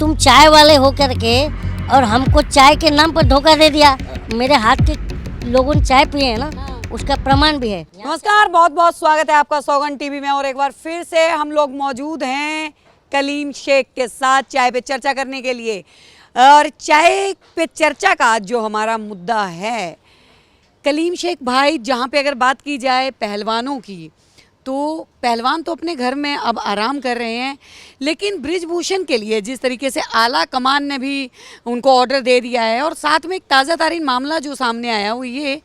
तुम चाय वाले हो करके और हमको चाय के नाम पर धोखा दे दिया। मेरे हाथ के लोगों ने चाय पिए है ना, उसका प्रमाण भी है। नमस्कार, बहुत बहुत स्वागत है आपका सौगंध टीवी में। और एक बार फिर से हम लोग मौजूद हैं कलीम शेख के साथ चाय पे चर्चा करने के लिए। और चाय पे चर्चा का आज जो हमारा मुद्दा है, कलीम शेख भाई, जहाँ पे अगर बात की जाए पहलवानों की, तो पहलवान तो अपने घर में अब आराम कर रहे हैं, लेकिन बृजभूषण के लिए जिस तरीके से आला कमान ने भी उनको ऑर्डर दे दिया है, और साथ में एक ताज़ा तारीन मामला जो सामने आया वो ये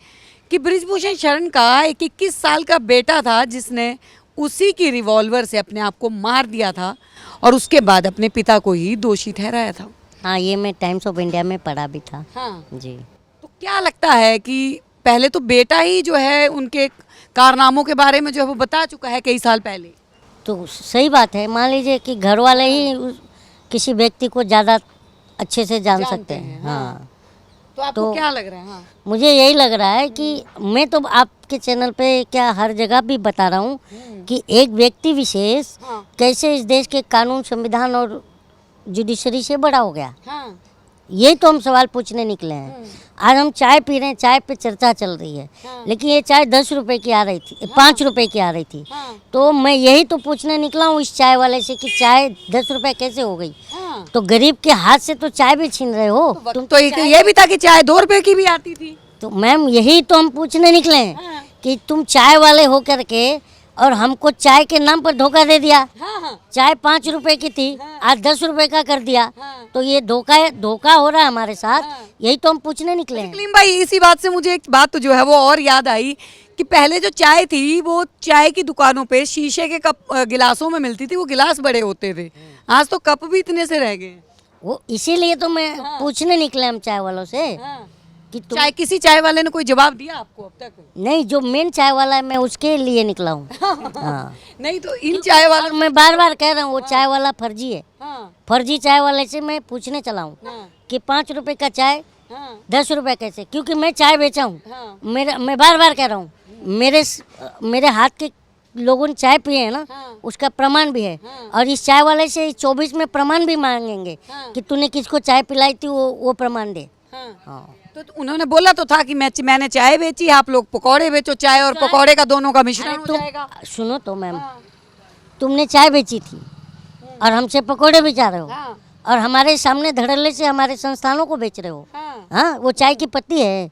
कि बृजभूषण शरण का एक 21 साल का बेटा था जिसने उसी की रिवॉल्वर से अपने आप को मार दिया था और उसके बाद अपने पिता को ही दोषी ठहराया था। हाँ, ये मैं टाइम्स ऑफ इंडिया में पढ़ा भी था। हाँ जी। तो क्या लगता है कि पहले तो बेटा ही जो है उनके कारनामों के बारे में जो है वो बता चुका है कई साल पहले, तो सही बात है। मान लीजिए कि घर वाले ही किसी व्यक्ति को ज़्यादा अच्छे से जान सकते हैं। हाँ। तो आपको क्या लग रहा है? हाँ। मुझे यही लग रहा है कि मैं तो आपके चैनल पे क्या हर जगह भी बता रहा हूँ कि एक व्यक्ति विशेष कैसे इस देश के कानून, संविधान और जुडिशरी से बड़ा हो गया। हाँ। यही तो हम सवाल पूछने निकले हैं। आज हम चाय पी रहे हैं, चाय पे चर्चा चल रही है, लेकिन ये चाय 10 रुपए की आ रही थी, 5 रुपए की आ रही थी। तो मैं यही तो पूछने निकला हूँ इस चाय वाले से कि चाय 10 रुपए कैसे हो गई। तो गरीब के हाथ से तो चाय भी छीन रहे हो तुम। तो ये भी था कि चाय 2 रुपए की भी आती थी। तो मैम यही तो हम पूछने निकले हैं कि तुम चाय वाले हो करके और हमको चाय के नाम पर धोखा दे दिया। चाय 5 रुपए की थी, आज 10 रुपए का कर दिया। तो ये धोखा हो रहा है हमारे साथ। यही तो हम पूछने निकले हैं। कलीम भाई, इसी बात से मुझे एक बात तो जो है वो और याद आई कि पहले जो चाय थी वो चाय की दुकानों पे शीशे के कप गिलासों में मिलती थी। वो गिलास बड़े होते थे, आज तो कप भी इतने से रह गए। वो इसीलिए तो मैं पूछने निकले हम चाय वालों से कि चाय, किसी चाय वाले ने कोई जवाब दिया आपको अब तक? नहीं, जो मेन चाय वाला है मैं उसके लिए निकला हूँ। हाँ। नहीं तो इन चाय वालों, मैं बार बार कह रहा हूँ वो चाय वाला फर्जी है। फर्जी चाय वाले से मैं पूछने चला हूँ कि 5 रुपए का चाय 10 रुपए कैसे, क्योंकि मैं चाय बेचा हूँ। मैं बार बार कह रहा हूँ, मेरे हाथ के लोगों ने चाय पिए है ना, उसका प्रमाण भी है। और इस चाय वाले से 24 में प्रमाण भी मांगेंगे कि तूने किसको चाय पिलाई थी, वो प्रमाण दे। हाँ। तो उन्होंने बोला तो था कि मैंने चाय बेची, आप लोग पकौड़े बेचो, चाय और पकौड़े का दोनों का मिश्रण हो जाएगा। सुनो तो मैम, तुमने चाय बेची थी और हमसे पकौड़े बेचा रहे हो, और हमारे सामने धड़ल्ले से हमारे संस्थानों को बेच रहे हो। हाँ, वो चाय की पत्ती है।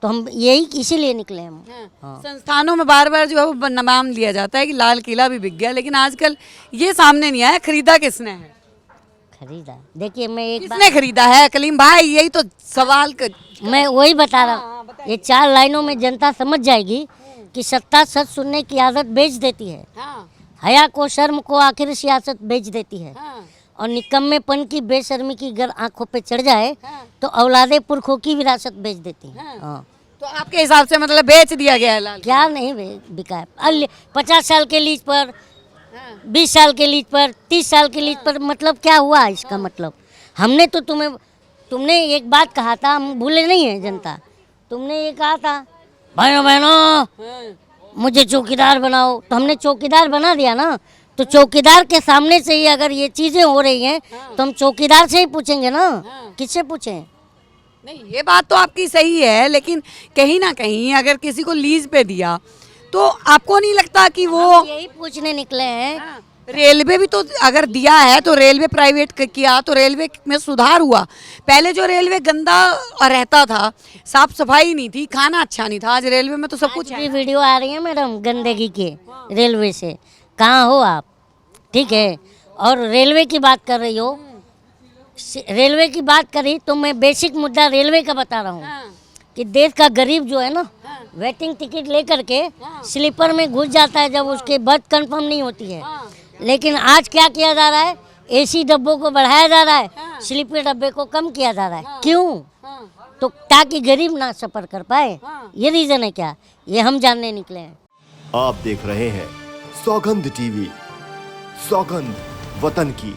तो हम यही इसीलिए निकले हम। संस्थानों में बार बार जो है वो नाम लिया जाता है कि लाल किला भी बिक गया, लेकिन आजकल ये सामने नहीं आया खरीदा किसने है। खरीदा, देखिए मैं एक किसने खरीदा है कलीम भाई, यही तो सवाल मैं वही बता रहा हूँ। ये 4 लाइनों में जनता समझ जाएगी कि सत्ता सच सुनने की आदत बेच देती है। हया को, शर्म को आखिर सियासत बेच देती है। और निकम्मेपन की, बेशर्मी की अगर आंखों पे चढ़ जाए तो औलादे पुरखों की विरासत बेच देती है। तो आपके हिसाब से मतलब बेच दिया गया है लाल? क्या नहीं बिका है। 50 साल के लीज पर, 20 साल के लीज पर, 30 साल के लीज पर, मतलब क्या हुआ इसका मतलब? हमने तो तुमने एक बात कहा था, हम भूले नहीं है जनता। तुमने ये कहा था, भाइयों बहनों मुझे चौकीदार बनाओ, तो हमने चौकीदार बना दिया ना। तो चौकीदार के सामने से ही अगर ये चीजें हो रही हैं तो हम चौकीदार से ही पूछेंगे ना, किससे पूछें? नहीं, ये बात तो आपकी सही है, लेकिन कहीं ना कहीं अगर किसी को लीज पे दिया तो आपको नहीं लगता कि वो, यही पूछने निकले हैं। रेलवे भी तो अगर दिया है तो रेलवे प्राइवेट किया तो रेलवे में सुधार हुआ। पहले जो रेलवे गंदा रहता था, साफ सफाई नहीं थी, खाना अच्छा नहीं था, आज रेलवे में तो सब कुछ है। वीडियो आ रही है मैडम गंदगी के रेलवे से, कहाँ हो आप? ठीक है, और रेलवे की बात कर रही हो, रेलवे की बात करी तो मैं बेसिक मुद्दा रेलवे का बता रहा हूँ कि देश का गरीब जो है ना, वेटिंग टिकट लेकर के स्लीपर में घुस जाता है जब उसके बर्थ कंफर्म नहीं होती है। लेकिन आज क्या किया जा रहा है, एसी डब्बों को बढ़ाया जा रहा है, स्लीपर डब्बे को कम किया जा रहा है। क्यों? तो ताकि गरीब ना सफर कर पाए। ये रीजन है क्या? ये हम जानने निकले हैं। आप देख रहे हैं सौगंध टीवी, सौगंध वतन की।